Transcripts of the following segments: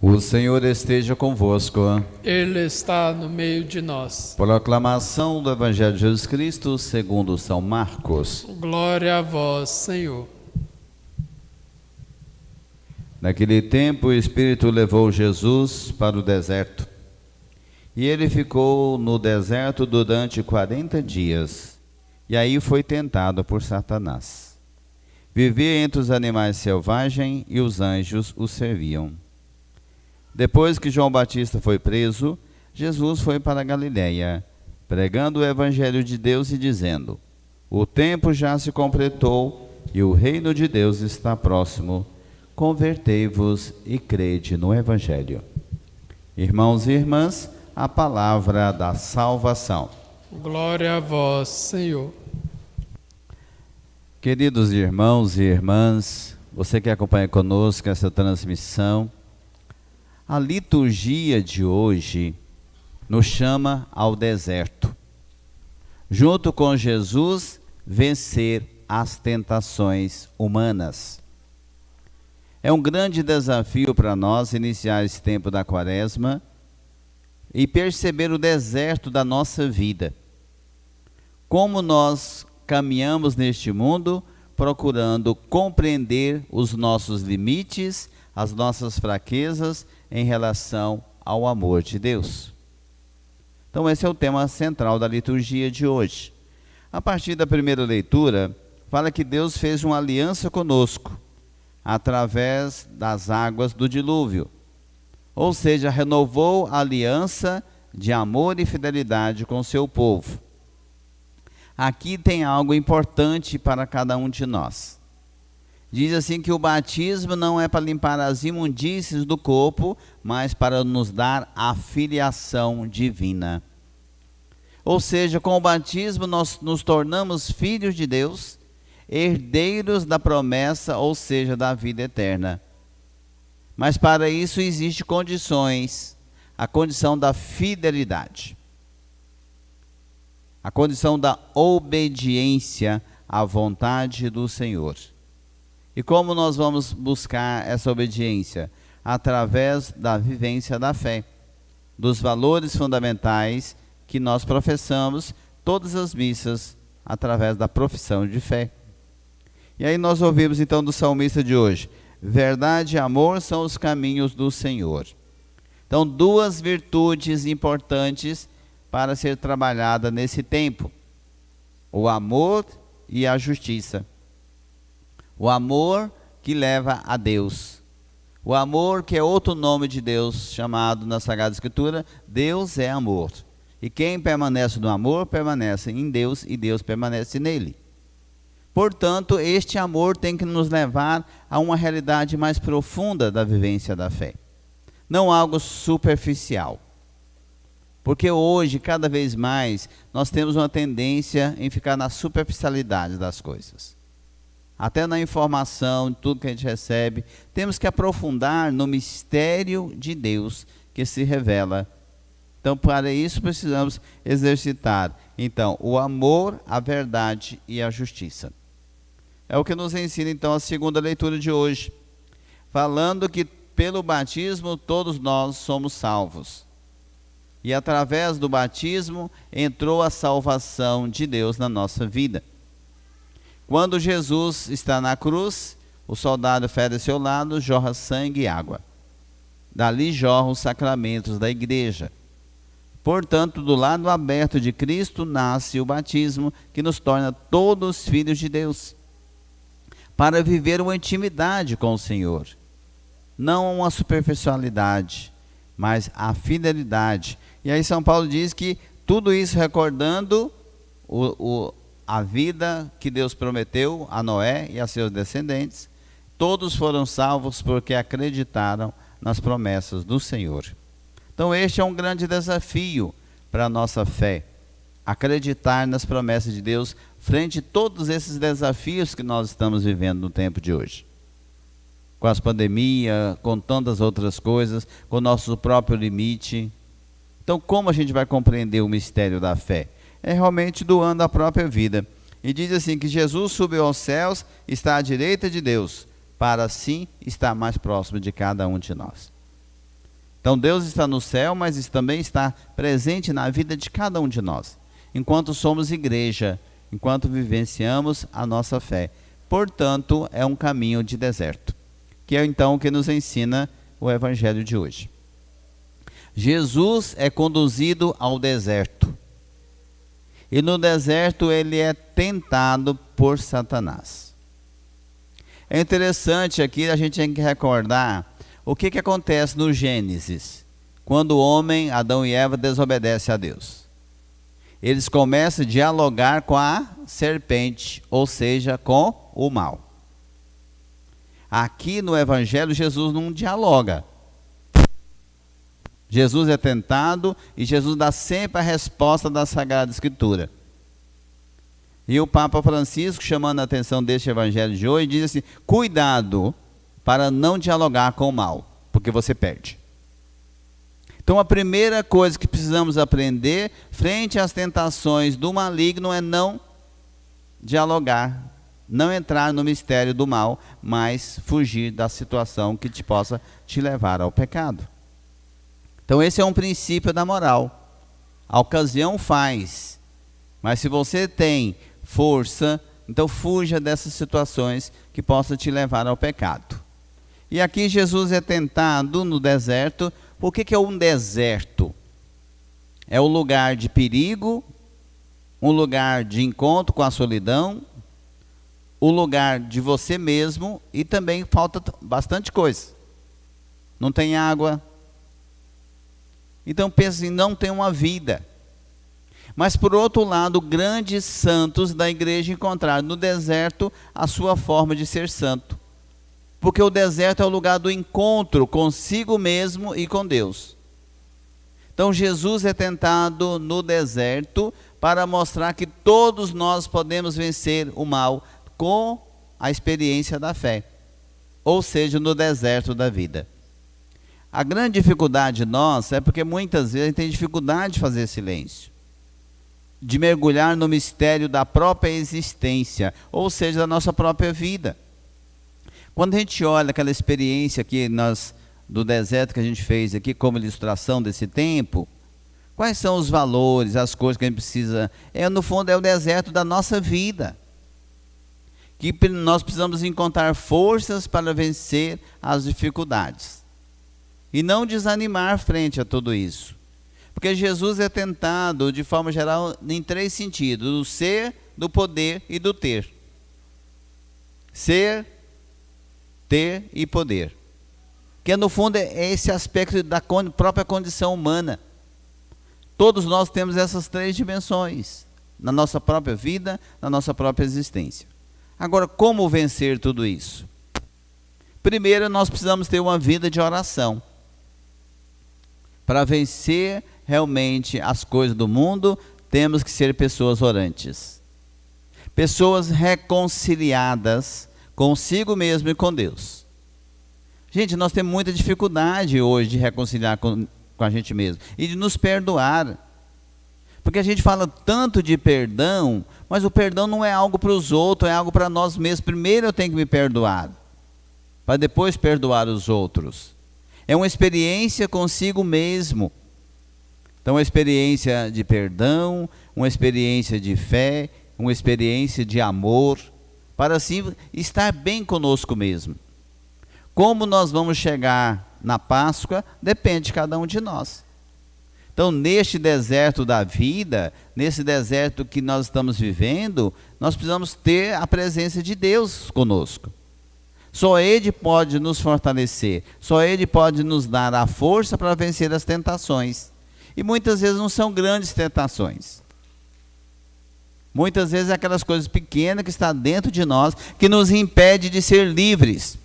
O Senhor esteja convosco. Ele está no meio de nós. Proclamação do Evangelho de Jesus Cristo segundo São Marcos. Glória a vós, Senhor. Naquele tempo o Espírito levou Jesus para o deserto. E ele ficou no deserto durante 40 dias. E aí foi tentado por Satanás. Vivia entre os animais selvagens e os anjos o serviam. Depois que João Batista foi preso, Jesus foi para a Galiléia, pregando o Evangelho de Deus e dizendo: o tempo já se completou e o reino de Deus está próximo. Convertei-vos e crede no Evangelho. Irmãos e irmãs, a palavra da salvação. Glória a vós, Senhor. Queridos irmãos e irmãs, você que acompanha conosco essa transmissão, a liturgia de hoje nos chama ao deserto. Junto com Jesus, vencer as tentações humanas. É um grande desafio para nós iniciar esse tempo da Quaresma e perceber o deserto da nossa vida. Como nós caminhamos neste mundo procurando compreender os nossos limites, as nossas fraquezas em relação ao amor de Deus. Então esse é o tema central da liturgia de hoje. A partir da primeira leitura, fala que Deus fez uma aliança conosco, através das águas do dilúvio. Ou seja, renovou a aliança de amor e fidelidade com seu povo. Aqui tem algo importante para cada um de nós. Diz assim que o batismo não é para limpar as imundícies do corpo, mas para nos dar a filiação divina. Ou seja, com o batismo nós nos tornamos filhos de Deus, herdeiros da promessa, ou seja, da vida eterna. Mas para isso existem condições, a condição da fidelidade, a condição da obediência à vontade do Senhor. E como nós vamos buscar essa obediência? Através da vivência da fé, dos valores fundamentais que nós professamos todas as missas, através da profissão de fé. E aí nós ouvimos então do salmista de hoje: verdade e amor são os caminhos do Senhor. Então, duas virtudes importantes para ser trabalhada nesse tempo: o amor e a justiça. O amor que leva a Deus. O amor que é outro nome de Deus, chamado na Sagrada Escritura, Deus é amor. E quem permanece no amor, permanece em Deus e Deus permanece nele. Portanto, este amor tem que nos levar a uma realidade mais profunda da vivência da fé. Não algo superficial. Porque hoje, cada vez mais, nós temos uma tendência em ficar na superficialidade das coisas. Até na informação, em tudo que a gente recebe, temos que aprofundar no mistério de Deus que se revela. Então, para isso precisamos exercitar, então, o amor, a verdade e a justiça. É o que nos ensina, então, a segunda leitura de hoje, falando que pelo batismo todos nós somos salvos. E através do batismo entrou a salvação de Deus na nossa vida. Quando Jesus está na cruz, o soldado fere seu lado, jorra sangue e água. Dali jorram os sacramentos da igreja. Portanto, do lado aberto de Cristo nasce o batismo, que nos torna todos filhos de Deus, para viver uma intimidade com o Senhor. Não uma superficialidade, mas a fidelidade. E aí São Paulo diz que tudo isso recordando a vida que Deus prometeu a Noé e a seus descendentes. Todos foram salvos porque acreditaram nas promessas do Senhor. Então este é um grande desafio para a nossa fé. Acreditar nas promessas de Deus frente a todos esses desafios que nós estamos vivendo no tempo de hoje. Com as pandemias, com tantas outras coisas, com o nosso próprio limite. Então como a gente vai compreender o mistério da fé? É realmente doando a própria vida. E diz assim que Jesus subiu aos céus, está à direita de Deus, para assim estar mais próximo de cada um de nós. Então Deus está no céu, mas isso também está presente na vida de cada um de nós, enquanto somos igreja, enquanto vivenciamos a nossa fé. Portanto, é um caminho de deserto, que é então o que nos ensina o evangelho de hoje. Jesus é conduzido ao deserto, e no deserto ele é tentado por Satanás. É interessante aqui, a gente tem que recordar o que acontece no Gênesis, quando o homem, Adão e Eva, desobedecem a Deus. Eles começam a dialogar com a serpente, ou seja, com o mal. Aqui no Evangelho, Jesus não dialoga. Jesus é tentado e Jesus dá sempre a resposta da Sagrada Escritura. E o Papa Francisco, chamando a atenção deste Evangelho de hoje, diz assim: cuidado para não dialogar com o mal, porque você perde. Então a primeira coisa que precisamos aprender frente às tentações do maligno é não dialogar, não entrar no mistério do mal, mas fugir da situação que possa te levar ao pecado. Então esse é um princípio da moral. A ocasião faz, mas se você tem força, então fuja dessas situações que possam te levar ao pecado. E aqui Jesus é tentado no deserto. O que é um deserto? É um lugar de perigo, um lugar de encontro com a solidão, um lugar de você mesmo, e também falta bastante coisa. Não tem água. Então pensa assim, não tem uma vida. Mas por outro lado, grandes santos da igreja encontraram no deserto a sua forma de ser santo. Porque o deserto é o lugar do encontro consigo mesmo e com Deus. Então Jesus é tentado no deserto para mostrar que todos nós podemos vencer o mal com a experiência da fé. Ou seja, no deserto da vida. A grande dificuldade nossa é porque muitas vezes a gente tem dificuldade de fazer silêncio, de mergulhar no mistério da própria existência, ou seja, da nossa própria vida. Quando a gente olha aquela experiência do deserto que a gente fez aqui como ilustração desse tempo, quais são os valores, as coisas que a gente precisa? No fundo é o deserto da nossa vida, que nós precisamos encontrar forças para vencer as dificuldades e não desanimar frente a tudo isso. Porque Jesus é tentado, de forma geral, em 3 sentidos: do ser, do poder e do ter. Ser, ter e poder. Que no fundo é esse aspecto da própria condição humana. Todos nós temos essas 3 dimensões, na nossa própria vida, na nossa própria existência. Agora, como vencer tudo isso? Primeiro, nós precisamos ter uma vida de oração. Para vencer realmente as coisas do mundo, temos que ser pessoas orantes. Pessoas reconciliadas consigo mesmo e com Deus. Gente, nós temos muita dificuldade hoje de reconciliar com a gente mesmo e de nos perdoar. Porque a gente fala tanto de perdão, mas o perdão não é algo para os outros, é algo para nós mesmos. Primeiro eu tenho que me perdoar, para depois perdoar os outros. É uma experiência consigo mesmo. Então, uma experiência de perdão, uma experiência de fé, uma experiência de amor, para assim estar bem conosco mesmo. Como nós vamos chegar na Páscoa, depende de cada um de nós. Então, neste deserto da vida, nesse deserto que nós estamos vivendo, nós precisamos ter a presença de Deus conosco. Só Ele pode nos fortalecer, só Ele pode nos dar a força para vencer as tentações. E muitas vezes não são grandes tentações. Muitas vezes é aquelas coisas pequenas que estão dentro de nós, que nos impede de ser livres.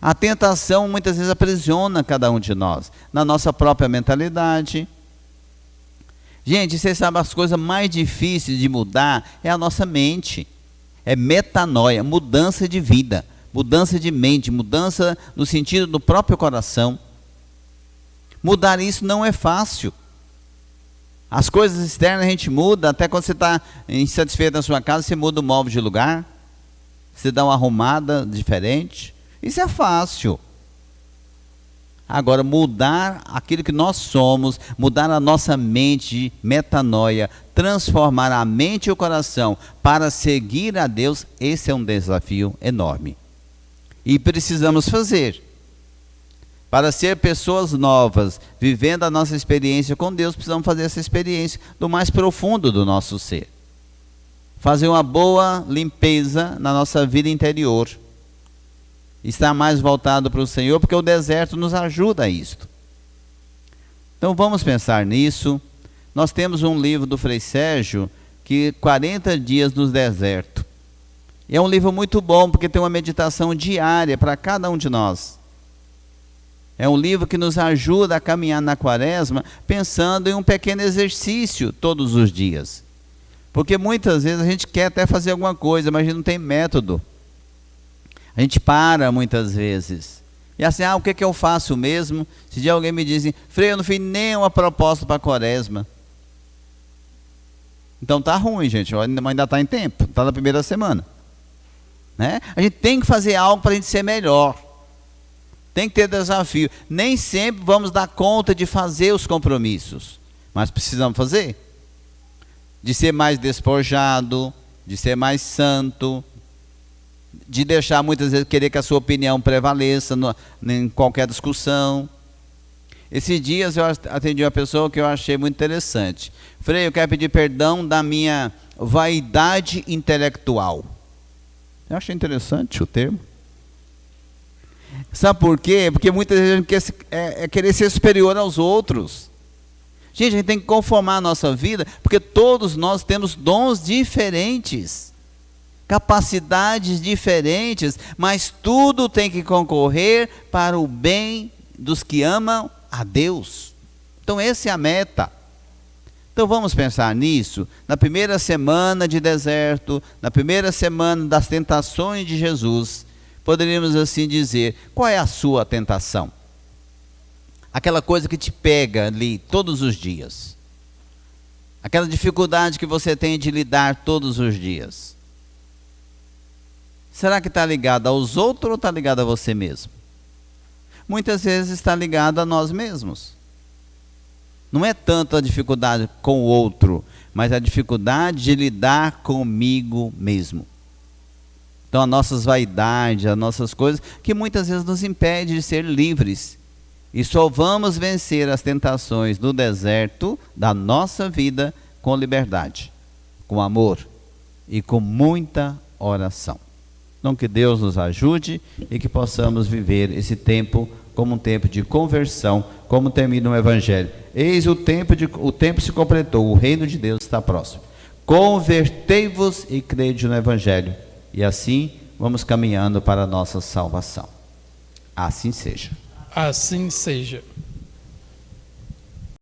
A tentação muitas vezes aprisiona cada um de nós, na nossa própria mentalidade. Gente, vocês sabem, as coisas mais difíceis de mudar é a nossa mente. É metanoia, mudança de vida, mudança de mente, mudança no sentido do próprio coração. Mudar isso não é fácil. As coisas externas a gente muda, até quando você está insatisfeito na sua casa, você muda o móvel de lugar, você dá uma arrumada diferente. Isso é fácil. Agora, mudar aquilo que nós somos, mudar a nossa mente, metanoia, transformar a mente e o coração para seguir a Deus, esse é um desafio enorme. E precisamos fazer. Para ser pessoas novas, vivendo a nossa experiência com Deus, precisamos fazer essa experiência do mais profundo do nosso ser. Fazer uma boa limpeza na nossa vida interior. Estar mais voltado para o Senhor, porque o deserto nos ajuda a isto. Então vamos pensar nisso. Nós temos um livro do Frei Sérgio, que 40 dias no deserto. E é um livro muito bom, porque tem uma meditação diária para cada um de nós. É um livro que nos ajuda a caminhar na quaresma, pensando em um pequeno exercício todos os dias. Porque muitas vezes a gente quer até fazer alguma coisa, mas a gente não tem método. A gente para muitas vezes. E assim, o que eu faço mesmo? Se dia alguém me diz assim, Frei, eu não fiz nenhuma proposta para a quaresma. Então tá ruim, gente, ainda está em tempo, está na primeira semana. Né? A gente tem que fazer algo para a gente ser melhor. Tem que ter desafio. Nem sempre vamos dar conta de fazer os compromissos, mas precisamos fazer. De ser mais despojado, de ser mais santo, de deixar muitas vezes querer que a sua opinião prevaleça em qualquer discussão. Esses dias eu atendi uma pessoa que eu achei muito interessante. Frei, eu quero pedir perdão da minha vaidade intelectual. Eu achei interessante o termo. Sabe por quê? Porque muitas vezes a gente quer querer ser superior aos outros. Gente, a gente tem que conformar a nossa vida, porque todos nós temos dons diferentes, capacidades diferentes, mas tudo tem que concorrer para o bem dos que amam a Deus. Então essa é a meta. Então vamos pensar nisso, na primeira semana de deserto, na primeira semana das tentações de Jesus, poderíamos assim dizer, qual é a sua tentação? Aquela coisa que te pega ali todos os dias. Aquela dificuldade que você tem de lidar todos os dias. Será que está ligado aos outros ou está ligado a você mesmo? Muitas vezes está ligado a nós mesmos. Não é tanto a dificuldade com o outro, mas a dificuldade de lidar comigo mesmo. Então as nossas vaidades, as nossas coisas, que muitas vezes nos impedem de ser livres. E só vamos vencer as tentações do deserto da nossa vida com liberdade, com amor e com muita oração. Então que Deus nos ajude e que possamos viver esse tempo como um tempo de conversão, como termina o Evangelho. Eis o tempo se completou, o reino de Deus está próximo. Convertei-vos e crede no Evangelho. E assim vamos caminhando para a nossa salvação. Assim seja. Assim seja.